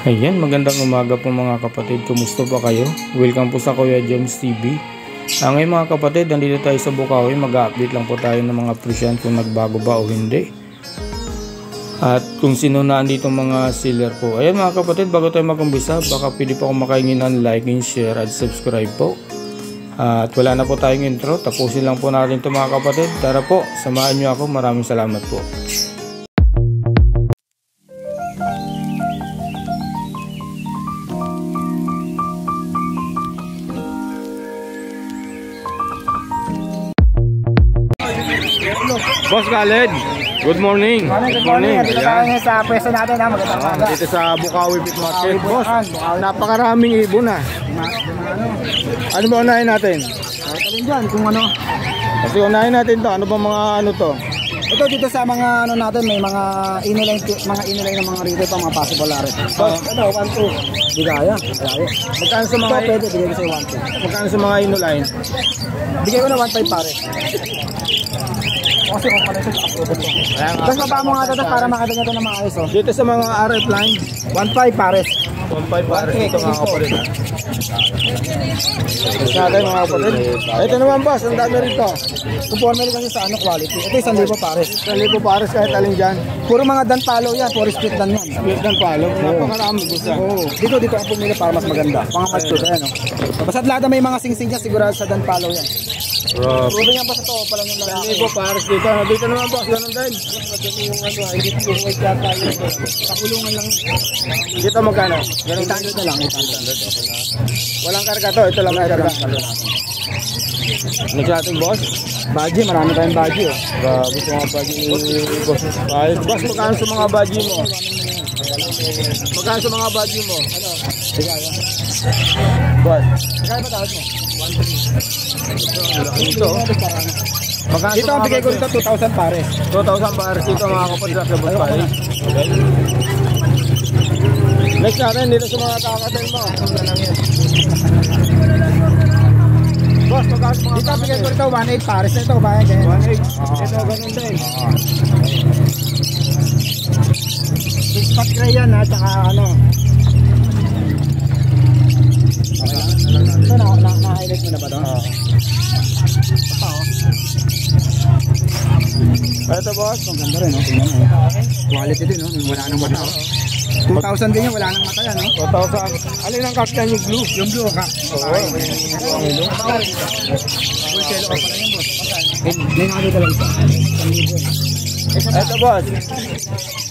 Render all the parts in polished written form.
Ayan, magandang umaga po mga kapatid. Kumusta pa kayo? Welcome po sa Kuya James TV. Ngayon mga kapatid, nandito tayo sa Bukawi. Mag-update lang po tayo ng mga presyon kung nagbago ba o hindi. At kung sino na andito mga seller po. Ayan mga kapatid, bago tayo mag-umpisa, baka pwede po akong makaingin ng like and share at subscribe po. At wala na po tayong intro. Tapusin lang po natin ito mga kapatid. Tara po, samahan nyo ako. Maraming salamat po. Boss Khaled, good morning. Good morning. Dito tayo sa pwesto natin ha. Magandang umaga. Dito sa Bukawi Beef Market. Boss, napakaraming ibon na. Ano ba unahin natin? Talin dyan kung ano. Kasi unahin natin to. Ano ba mga ano to? Ito dito sa mga ano natin, may mga inline ng mga retail pa, mga possible lari. Boss, ito, 1-2. Di kaya. Magkano sa mga Ito pwede, bigay ko sa 1-2. Magkano sa mga inuline? Bigay ko na 1-5 pare. Kasi kung pala ito, approval ko. Tapos baba mo nga ito para makita nyo ito na maayos. Oh. Dito sa mga RF line, 1-5 pares. 1.5 pares ito mga kapatid. Ito natin mga kapatid. Ito naman boss, ang dami rito. Conforme rin kasi sa ano quality. Ito 1,000 pares. 1,000 pares kahit alin dyan. Puro mga dan palo yan, puro split dan yan. Split dan palo, napakarami gusto. Oo. Dito ang pumili para mas maganda. Mga mature, ayan o. Basta lahat na may mga singsing dyan, sigurado sa dan palo yan. Puro yan pa sa to, pala yung lalaki. 1,000 pares dito. Dito naman boss, ganun din. Yung ano, hindi yung white yata yung kakulungan lang. Dito magkano? 800 na lang, 800. Walang karga to, ito lang may karga. Ano sa ating boss? Baji, marami tayong baji oh. Grabe sa mga baji ni boss. Kahit boss, magkano sa mga baji mo? Magkano sa mga baji mo? Ano? Sige, Boss, magkano ba tawag mo? ito. Magkano Dito ang bigay ko dito 2,000 pares. 2,000 pares dito mga kapatid sa boss pa. Okay. Next natin dito sa mga kakatel mo. Ano lang yan? Boss, magkano mga Dito ang bigay ko dito 1,800 pares. Ito, bayan ganyan. 1,800. Ito, ganun din. Spot gray yan ha, tsaka ano. Ito na-highlight mo na ba doon? Ito oh. Ito boss, Ang ganda rin, no? Tingnan mo. Quality din, no? Wala nang mata, oh. 2,000 din yan, wala nang mata yan, no? 2,000. Alin ang captain yung blue? Yung blue, ka. Oo. Wholesale ka pala yan, boss. May nakakita lang isa. 1,000. Ito boss.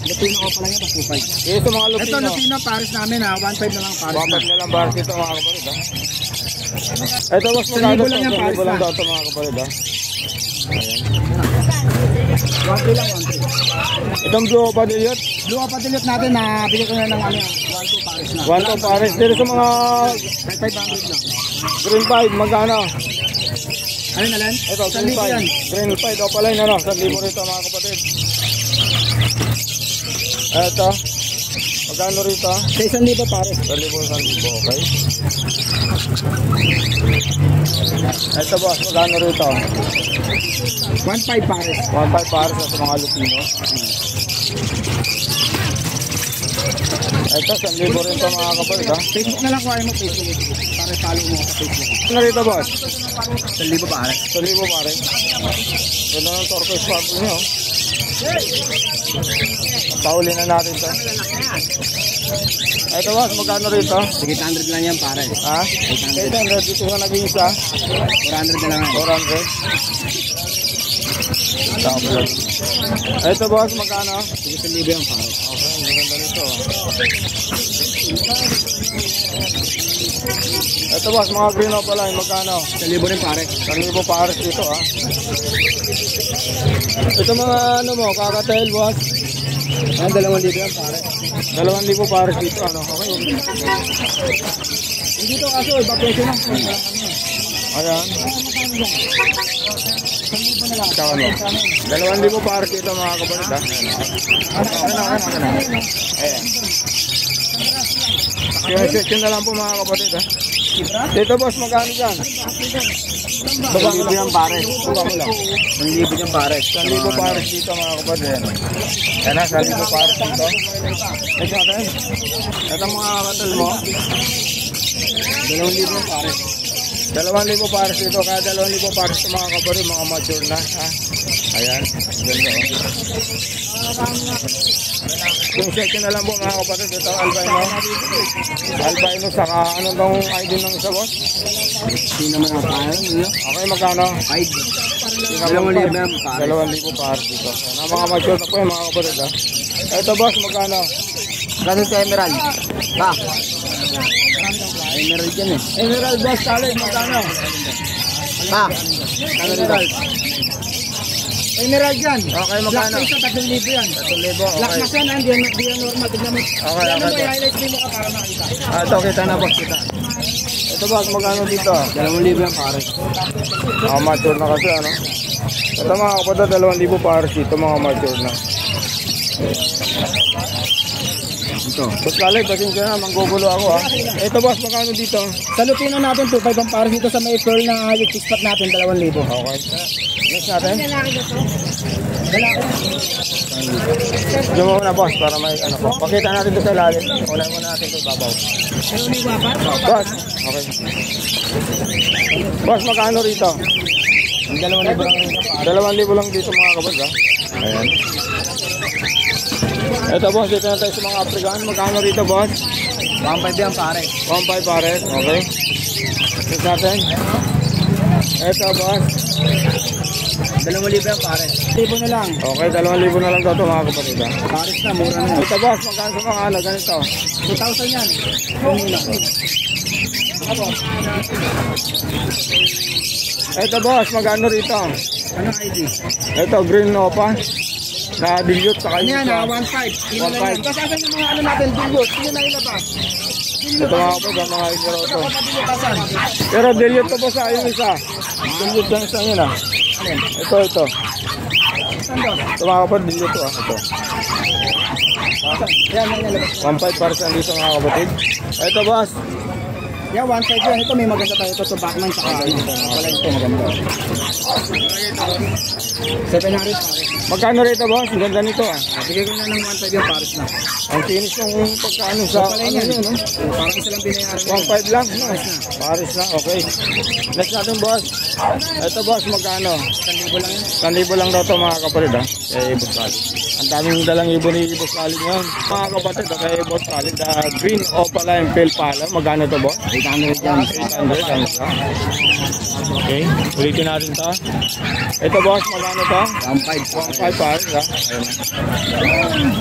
Lupino ko pala yan, pa 2,500. Ito mga lupino. Ito, Lupino, pares namin, ha? 1,500 na lang pares na. 1,500 na lang pares ito mga kapatid, ha? Ito boss, magkano Libo lang yan, pares lang na. daw ito mga kapatid, ha? 1,300 lang, 1,300. Itong blue padilliot, Blue Apadilit natin, na bigyan ko na ng ano, 1,200 pares na. 1,200 pares. Dito sa mga 500 lang. green 5, magkano? Ano na lang? Ito, 1,000 green 5. yan. Green 5, o pala yun, ano? 1,000 rito mga kapatid. Ito, magkano rito? Sa 1,000 pares. 1,000, okay. Ito boss, magkano rito? 1,500 pares. 1,500 pares sa mga lupino. Ito, 1,000 rin ito mga kapatid, ha? Facebook na lang kung ayaw mo, Facebook. Para follow mo ako sa Facebook. Ano rito boss? 1,000 pares. 1,000 pares. Ito ng turquoise purple nyo. Pauli na natin ito. Ito boss, magkano rito? 800 lang yan pares. Ha? 800 dito nga naging isa. 400 na lang yan. 400. Tapos. Ito boss, magkano? 1,000 yan pares. Okay, maganda nito. Ito boss, mga green pala, magkano? 1,000 rin pares. 1,000 pares dito, ha? Ito mga ano mo, kakatail boss. Ang 2,000 yan pares. 2,000 pares dito, ano? Okay. Hindi to kaso, iba presyo lang. Ayan. Ikaw ano? 2,000 pares dito mga kapatid, ha? Ayan. Kaya section na lang po mga kapatid, ha? Dito boss, magkano dyan? Baba mo lang. pares. Baba mo lang. 1,000 yung pares. 1,000 pares dito mga kapatid. Yan na, 1,000 pares dito. Ito natin. Ito mga katal mo. 2,000 yung pares. 2,000 pares dito. Kaya 2,000 pares ito mga kapatid. Mga mature na. Ha? Ayan. Ganda o. Yung second na lang po mga kapatid. Ito albino. Albino saka anong tong ID ng isa boss? Hindi naman ang pares. Okay, magkano? 2,000 yung pares. 2,000 pares dito. Ayan, ang mga mature na po yung mga kapatid. Ha? Ito boss, magkano? Ganun sa emerald. Ha? Emerald yan eh. Emerald boss, talent, magkano? Ha? Emerald. Emerald yan. Okay, magkano? Black face 3,000 yan. 3,000, Black okay. na siya na, hindi yan normal. Tignan mo. Okay, Tignan mo, okay. i-highlight din mo ka para makita. Ito, kita na boss, kita. Ito boss, magkano dito? 2,000 yung pares. Mature na kasi, ano? Ito mga kapatid, 2,000 pares dito, mga mature na. Ito. Boss Kalay, pasensya na, manggugulo ako ha. Ito boss, magkano dito? Sa Lupino natin, 2,500 ang pares dito sa may pearl na electric spot natin, 2,000. Okay. Next natin. Lalaki. Diyan mo na boss, para may ano po. Pakita natin ito sa ilalim. Unahin muna natin ito ibabaw. Pero may guwapan? Boss, okay. Boss, magkano rito? Ang 2,000 lang rin. 2,000 lang dito mga kapatid ha. Ayan. Ito boss, dito na tayo sa mga African. Magkano rito boss? 1,500 yung pares. 1,500 pares, okay. Next natin. Ito boss. 2,000 yung pares. 1,000 na lang. Okay, 2,000 na lang daw ito mga kapatid ha. Pares na, mura na. Ito boss, magkano sa mga ano, ganito? 2,000 yan. Kung muna. Ako. Ito boss, magkano rito? Ano ID? Ito, green opa. Na dilute sa Ano kanya. yan, 1,500. Ino na 1,500. yan. Tapos asan yung mga ano natin, dilute? Hindi na ilabas. Ito mga kapatid, mga intro ito. Kapabilitasan. Pero dilute to boss, yung isa. Dilute yung isa yun ha. Ito. Saan doon? Ito mga kapatid, dilute to ha. Ito. Yan, yan, ilabas. 1,500 pares dito mga kapatid. Ito boss. Yan, 1,500 yan. Ito may maganda tayo. Ito sa Batman sa kain. Wala ito maganda. 700 pares. Magkano rito boss? Ang ganda nito ah. Bigay ko na ng 1,500 yung pares na. Ang tinis ng pagkaano sa Pala ano yan. yun, no? Parang isa lang binayaran. 1,500 lang, no? Pares na, okay. Next natin boss. Ito boss, magkano? 1,000 lang yan. 1,000 lang daw ito mga kapatid ha. Kay Boss Khalid. Ang daming dalang ibon ni Boss Khalid ngayon. Mga kapatid, kay Boss Khalid. Green Opaline Pale Pala. Magkano ito boss? 800 yan. 800, ano siya? Okay, ulitin natin ito. Ito boss, magkano ito? 1,500. 1,500 pares ha. Ayun.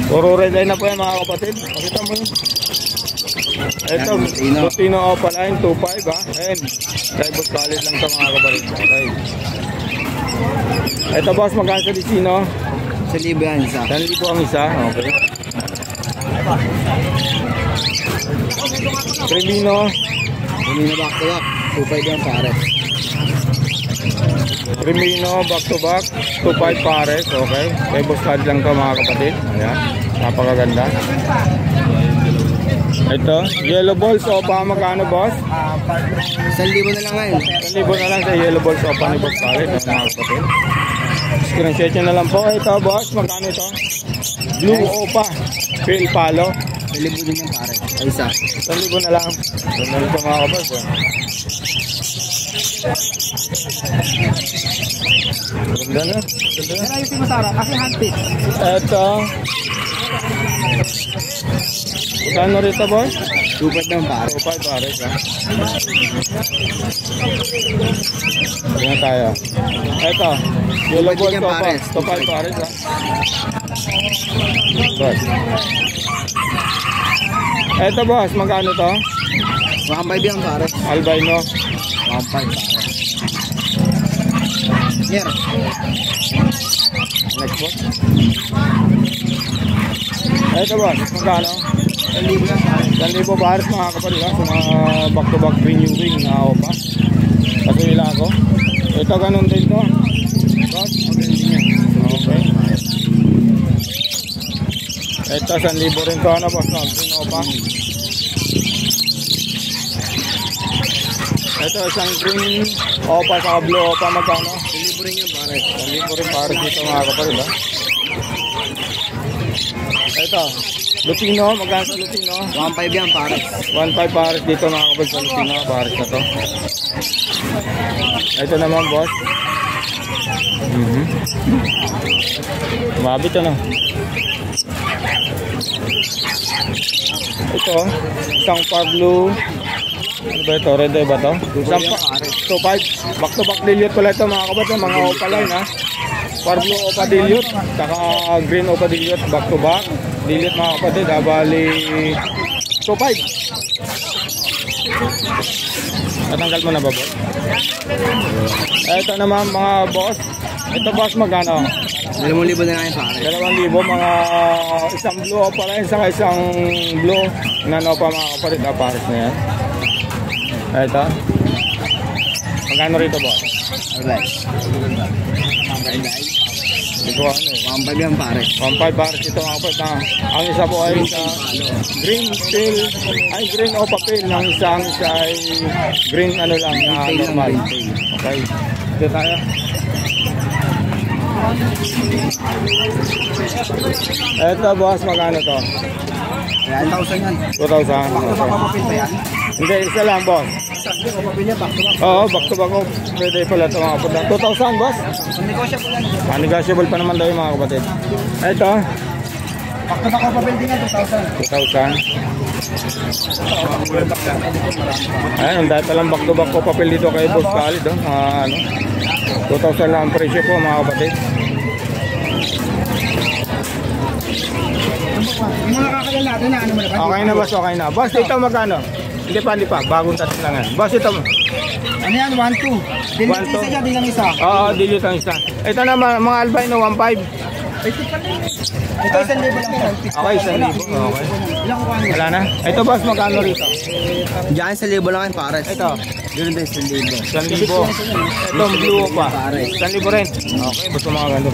Puro red eye na po yan mga kapatid. Pakita mo yun. Ito, Lutino Opaline 2,500 ha. Ayun. Kay Boss Khalid lang ito mga kapatid. Okay. Ito boss, magkano sa Licino? 1,000 yan isa. 1,000 ang isa. Okay. Trevino. Hindi na back to back. 2,500 yan pares. Trevino back to back. 2,500 pares. Okay. Kay Boss Khalid lang ito mga kapatid. Ayan. Napakaganda. Ito. Yellow ball sopa. Magkano boss? 1,000 na lang ngayon. 1,000 na lang sa yellow ball sopa ni Boss Khalid. Mga kapatid. Screenshot nyo na lang po. Ito boss. Magkano ito? Blue opa. Pale palo. 1,000 din yung pares. Ay isa. 1,000 na lang. Ganda nito mga kabas. Ganda na. Ganda na. Pero ayun si Masara kasi handpick. Ito. Kano rito boss? 2,500 ng pares. 2,500 pares ha. Tingnan tayo. Ito. Yellow ball Yan, sopa. pares. 2,500 pares ha. Boss. Ito boss, magkano to? 1,500 yan pares. Albino. 1,500 pares. Here. Next boss. Ito boss, magkano? 1,000 yan pares. 1,000 pares mga kapatid ha, sa mga back-to-back renewing na opa. Kasi nila ako. Ito ganun din to. Boss, maganda din yan. Okay. Ito 1,000 rin to ano boss, no? Green opa. Ito isang green opa sa blue opa, magkano? 1,000 rin yan pare. 1,000 rin pare dito mga kapatid ha. Ito, Lutino, magkano sa Lutino? 1,500 yan pare. 1,500 pare dito mga kapatid sa Lutino, pare na to. Ito naman boss. Mabit ano. Ito, isang Pablo. Ano ba ito? Red ba ito? Isang 2,500. Back to back dilute pala ito mga kapatid. Mga opa line ha. Pablo opa dilute. Saka green opa dilute. Back to back dilute mga kapatid. Bali 2,500. Natanggal mo na ba boss? Ito naman mga boss. Ito boss magkano? 2,000 na lang pare. 2,000 mga isang blue opa line. Saka isang blue na opa mga kapatid. Pares na yan. Ito. Magkano rito boss? Alright. Hindi ko ano eh. 1,500 yan pare. 1,500 pares ito mga kapatid ha. Ang isa po ay sa green pill. Ay green opa pill. Ang isa ay green ano lang na normal. Okay. Ito tayo. Ito boss, magkano to? 1,000 yan. 2,000. Papapapapil ba yan? Hindi, isa lang boss. Hindi, papapil yan back to back. Oo, back to back. Pwede pala ito mga kapatid. 2,000 boss? Negotiable yan. Negotiable pa naman daw yung mga kapatid. Ito. Back to back papapil din yan, 2,000. 2,000. Ayun, dahil palang back to back ko papel dito kay Boss Khalid. Ano, 2,000 lang ang presyo po mga kapatid. Yung mga kakailan natin na ano mo na ba? Okay na boss, okay na. Boss, ito magkano? Hindi pa. Bagong tatin lang yan. Boss, ito. Ano yan? 1,200. Dilute isa dyan, di lang isa. Oo, dilute ang isa. Ito na mga albino, 1,500. Ito 1,000 lang. Okay, 1,000. Okay. Ilang kukuha niya? Wala na. Ito boss, magkano rito? Diyan 1,000 lang yan pares. Ito. Ganun din 1,000. 1,000. Ito, blue pa. 1,000 rin. Okay, basta mga ganda.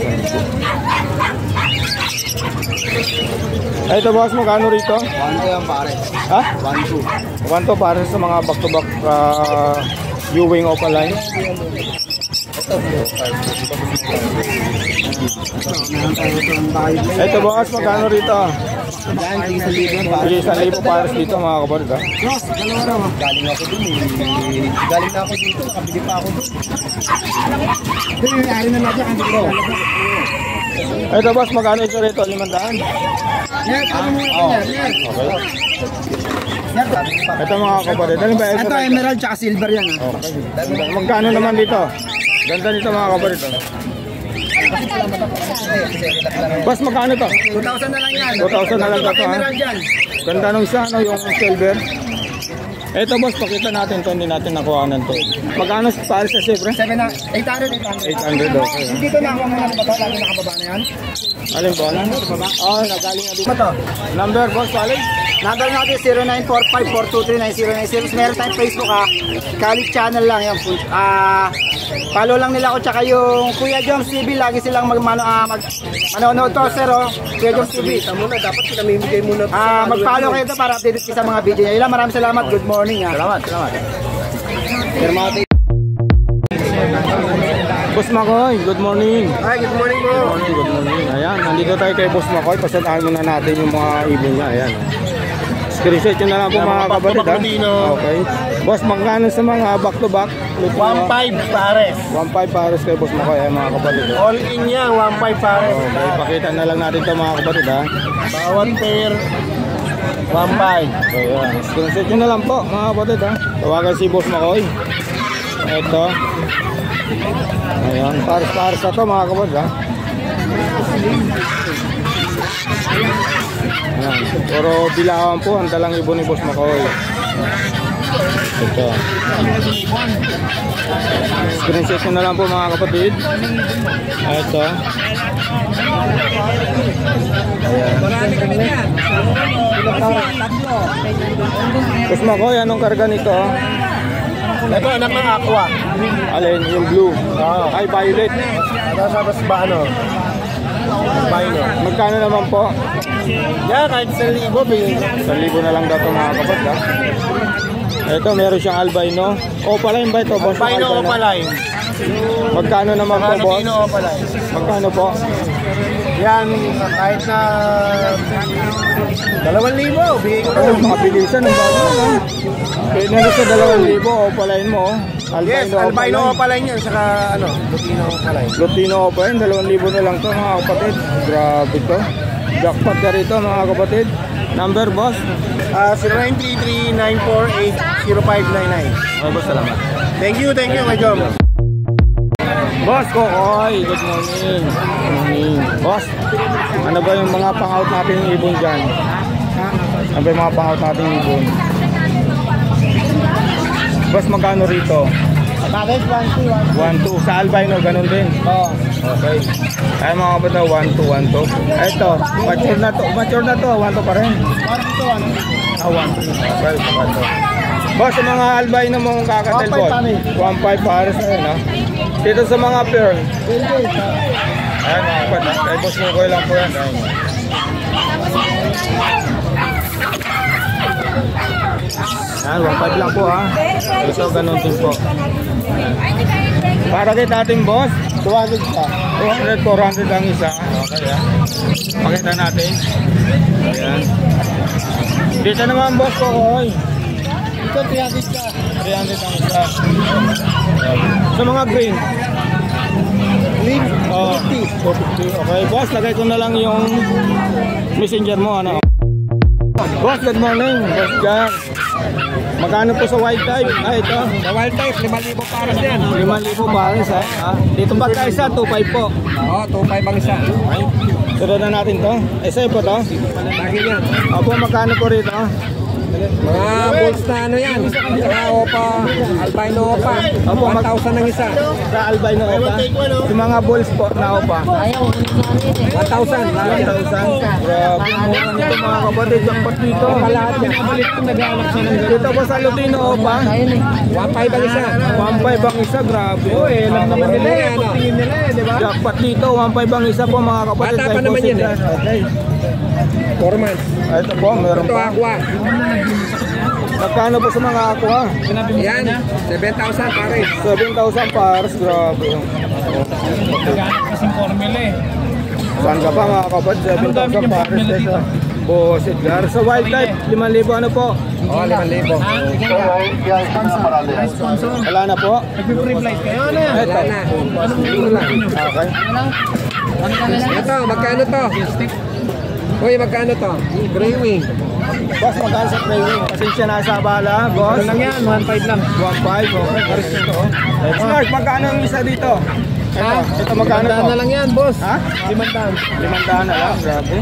Ito boss, magkano rito? 1,200 yan pares. Ha? 1,200. 1,200 para sa mga back-to-back U-wing opa line. Ito boss, magkano rito? Yan, 1,000 pares. 1,000 pares dito mga kapatid ha. Ross, dalawa raw. Galing ako dun eh. Galing na ako dito. Kabili pa ako dun. Ito yung ari na natin. Hindi ko lalabas. Ito boss, magkano ito rito? 500? Yan, ano mo yan? Yan. Okay. Ito mga kapatid. Ano ba Ito emerald tsaka silver yan. Okay. Magkano naman dito? Ganda nito mga kapatid. Boss, magkano to? 2,000 na lang yan. 2,000 na lang to ha. Emerald yan. Ganda nung isa, no, yung silver. Ito boss, pakita natin to, hindi natin nakuha to. Magkano para sa silver? 800. 800 okay. Hindi dito na ako mga nababa. Lagi nakababa na yan. Alin po? Oh, nagaling na dito. Ito. Number boss, Khalid? Number natin 0945-423-9096. Meron tayong Facebook ha. Khalid channel lang yan. Follow lang nila ako tsaka yung Kuya Joms TV. Lagi silang manonood to sir oh. Kuya Joms TV. Dapat pinamimigay muna. Mag-follow kayo to para update sa mga video niya. Ilang maraming salamat. Good morning ha. Salamat. Boss Makoy, good morning. Hi, good morning bro. Good morning. Ayan, nandito tayo kay Boss Makoy. Pasadahan muna natin yung mga ibon niya. Ayan. Screenshot nyo na lang po mga kapatid ha. Okay. Boss, magkano sa mga back-to-back? 1,500 pares. 1,500 pares kay Boss Makoy. Ayan mga kapatid. All in yan, 1,500 pares. Okay, pakita na lang natin ito mga kapatid ha. Bawat pair, 1,500. So ayan, screenshot nyo na lang po mga kapatid ha. Tawagan si Boss Makoy. Ito. Ayan, pares-pares na ito mga kapatid ha. Ayan, pero bilawan po ang dalang ibon ni Boss Makoy. Ito. Screenshot nyo na lang po mga kapatid. Ito. Ayan. Boss Makoy, anong karga nito? Ito anak ng aqua. Alin, yung blue. Ay, violet. Tapos ba ano? Albino. Magkano naman po? Yan, kahit 1,000 bilhin. 1,000 na lang daw ito mga kapatid ha. Ito, meron siyang albino. Opaline ba ito, boss? Albino opaline. Magkano naman po, boss? Albino opaline. Magkano po? Yan, kahit na 2,000, bigay ko na. Makabilisan ng bago na. Kaya na sa 2,000, opaline mo. Yes, albino opaline yan, saka Lutino opaline. Lutino opaline, 2,000 na lang to mga kapatid. Grabe to. Jackpot ka rito mga kapatid. Number, boss? 0933-948-0599. Ay, boss, salamat. Thank you, Kuya Jom. Boss Kokoy, good morning. Good morning. Boss, ano ba yung mga pang-out natin ng ibon dyan? Ano ba yung mga pang-out natin ng ibon? Boss, magkano rito? Bakit? 1-2. Sa albino, ganun din? Oo. Okay. Ay mga kapatid, 1-2. Ito, mature na to, 1-2 pa rin. 1-2. 1-2. Okay, 1-2. Boss, sa mga albino mong kakatil, boss? 1-5 para sa yun, ha? Dito sa mga pearl. Ayan mga kapatid, kay boss Nukoy lang po yan. Ayan, 1-5 lang po, ha? Ito, ganun din po. Para kay ating boss, 200 pa. 200, 400 ang isa. Okay, ha? Pakita natin. Ayan. Dito naman, boss Kokoy. Ito, 300 ka. 300 ang isa. Sa mga green. Green? 450. Okay, boss, lagay ko na lang yung messenger mo, ano? Boss, good morning. Boss Jar. Magkano po sa wild type? Ito. Sa wild type, 5,000 pares yan. 5,000 pares, ha? Dito ba ka isa? 2,500 po. Oo, 2,500 ang isa. Okay. Sunod na natin to. Isa po to. Lagi yan. Opo, magkano po rito? Mga bulls na yan. Saka opa, albino opa. 1,000 ang isa. Sa albino opa. Yung mga bulls po na opa. 1,000. 1,000. Grabe mo nito mga kapatid. Jackpot dito. Lahat yan. Dito po sa Lutino opa. 1,500 ang isa. 1,500 ang isa. Grabe. Alam naman nila yan. Tingin nila yan, di ba? Jackpot dito. 1,500 ang isa po mga kapatid. Bata pa naman yan. Okay. 4 months. Ito po, meron Ito pa. aqua. Magkano po sa mga aqua? Yan, 7,000 pares. 7,000 pares. Grabe. Naghanap kasing formula eh. Saan ka pa mga kapatid? 7,000 pares dito. Boss Edgar. Sa wild type, 5,000 ano po? Oo, 5,000. Wala na po? Nag-free flight kayo. Ano yan? Ito. Wala na. Okay. Ito, magkano to? Uy, magkano to? Gray wing. Boss, magkano sa training? Pasensya na sa bala, boss. Ano lang yan? 1.5 lang. 1.5, okay. Pares dito. Smart, magkano ang isa dito? Ito magkano po? na lang yan, boss. Ha? 500. 500 na lang, grabe.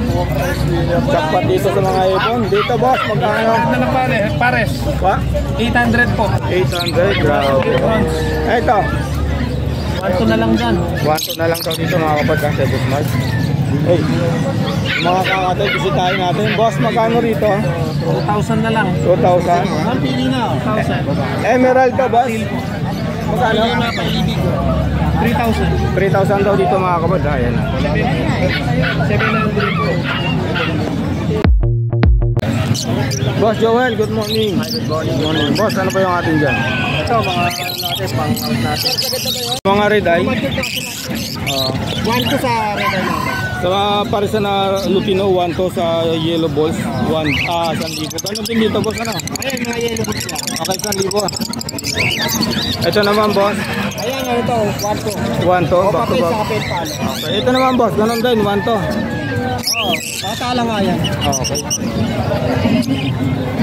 Jackpot dito sa mga ipon. Dito, boss, magkano? Ano lang pares? Pa? 800 po. 800, grabe. Ito. 1 na lang dyan. 1 na lang daw dito mga kapatid. Sa Smart. Hey, mga kakatay, bisitahin natin. Boss, magkano rito? 2,000 na lang. 2,000. Ang pili na. 1,000. Emerald to, boss. Magkano? 3,000. 3,000 daw dito mga kapatid. Ayan. 700 po. Boss Joel, good morning. Good morning. Good morning. Boss, ano pa yung atin dyan? Ito, mga natin, pang-out natin. Mga red eye. 1 to sa red eye natin. Sa parisa na Lutino, 1 to sa yellow balls. 1,000. Ganun din dito, boss. Ano? Ayan, mga yellow boots lang. Okay, 1,000. Ito naman, boss. Ayan, ano to, 1 to. 1 to, O, back to papel back. sa kapit palo. Okay. Ito naman, boss. Ganun din, 1 to. Oo, bata lang nga yan. Okay.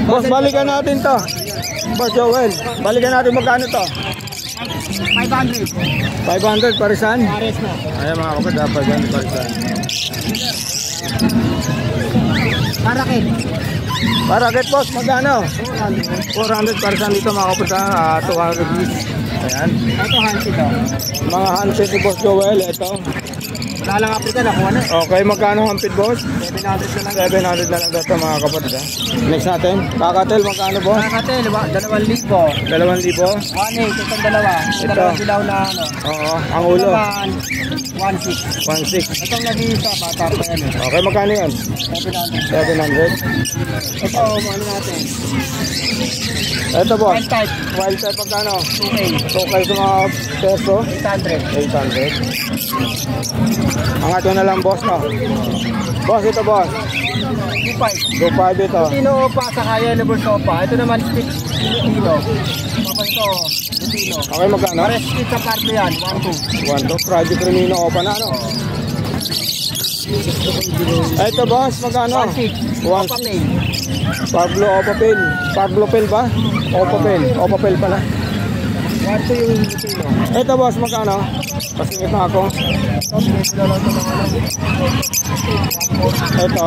Boss, balikan natin to. Boss Joel, balikan natin magkano to? 500. 500 parisan? Pares na. Ayan mga kapatid, 500 parisan. Parakit. Parakit, boss, magkano? 400 parisan dito mga kapatid, 200 each. Ayan. Ito, handset to. Mga handset ni Boss Joel, ito. Wala lang Africa, nakuha na. Okay, magkano hampit boss? 700 na lang. 700 na lang dito mga kapatid ha. Next natin, kakatel magkano boss? Kakatel, 2,000. 2,000? 1,800, itong dalawa. Ito. Dalawang dilaw na ano. Oo, ang ulo. 1,600. 1,600. Itong nag-iisa, bata pa yan eh. Okay, magkano yan? 700. 700. Ito, ano natin? Ito boss, Wild type, wild type magkano? 2K. So kayo sa mga peso? 800. 800. Ang ato na lang boss no? Boss ito boss. 2,500. 2,500 ito. Lutino Opa sa kaya Level Sopa. Ito naman split Lutino. Tapos ito, Lutino. Okay magkano? Pares split sa parto yan, 1,200. 1 to Project Remino Opa na ano? Ito boss, magkano? 1,600. 1,600. Opa Pay. Pablo Opapel. Pablo Pel ba? Opapel. Opapel pala. 1,200 yung Lutino. Ito boss, magkano? Pasingit na ako. Ito.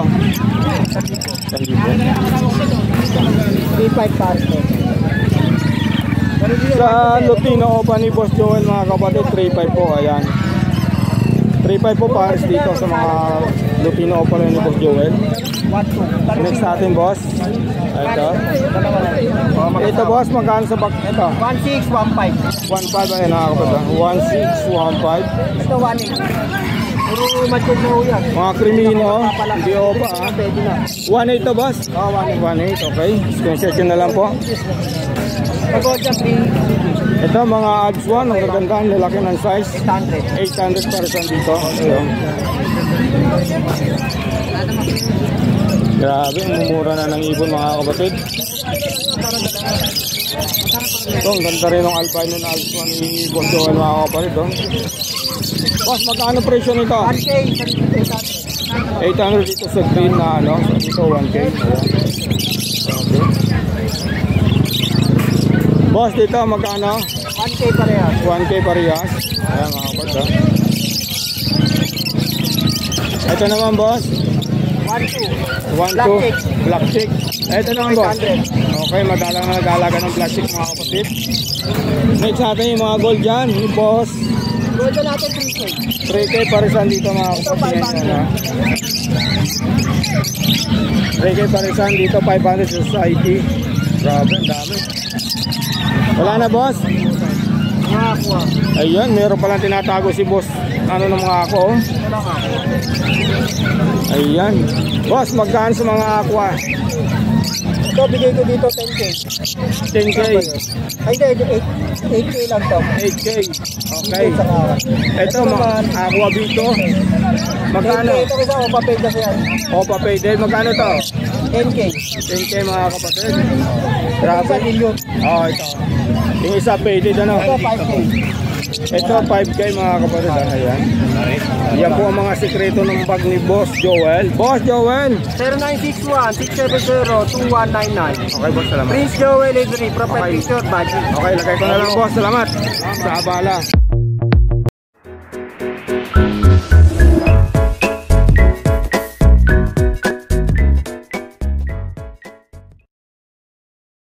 3,500 parto. Sa Lutino Opa ni Boss Joel mga kapatid, 3,500 po. Ayan. 3,500 po pares dito sa mga Lutino Opa ni Boss Joel. 1,200. Next natin boss. Ito. Ito boss, magkano sa bag? Ito. 1,600, 1,500. 1,500 ayan mga kapatid. 1,600, 1,500. Ito 1,800. Puro mature na ho yan. Mga krimino, hindi Opa ha. Pwede na. 1,800 to boss? Oo, 1,800. 1,800, okay. Screenshot yun na lang po. Pagoda 3,000. Ito mga Alps 1, ang gagandaan, lalaki ng size. 800. 800 para sa dito. Ayun. Grabe, mumura na ng ibon mga kapatid. Ito, ang ganda rin ng albino na Alps 1 ni Boss Joel mga kapatid. Oh. Boss, magkano presyo nito? 1K, 800 dito sa green na ano. Dito 1K. Ayan. Okay. Boss, dito magkano? 1K parehas. 1K parehas. Ayan mga kapatid. Oh. Ito naman boss. 1,200. 1,200 black chick. Ito naman boss. 500. Okay, madalang na nag-alaga ng black chick mga kapatid. Next natin yung mga gold dyan. Yung boss. Gold natin 3K. 3K parisan dito mga kapatid. Yan, 3K parisan dito 500 society. Grabe, ang dami. Wala na boss. Nakakuha. Ayun, meron palang tinatago si boss. Ano ng mga ako. Oh. Wala ka. Ayan. Boss, magkaan sa mga aqua? Ito, bigay ko dito 10K. 10K. Ay, hindi, 8K lang to. 8K. Okay. Sa kawa. Ito, mga aqua bito. Magkano? Ito isa, Opa Pay kasi yan. Opa pay din. Magkano to? 10K. 10K mga kapatid. Isa Grabe. million. Oh, ito. Yung isa paid ano? Ito, 5K. Ito 5K mga kapatid. Ayan. Yan po ang mga sikreto ng bag ni Boss Joel. Boss Joel. 0961-670-2199. Okay boss, salamat. Prince Joel Avery, profile Okay. picture, budget. Okay, lagay ko na lang boss. Salamat. Sa abala.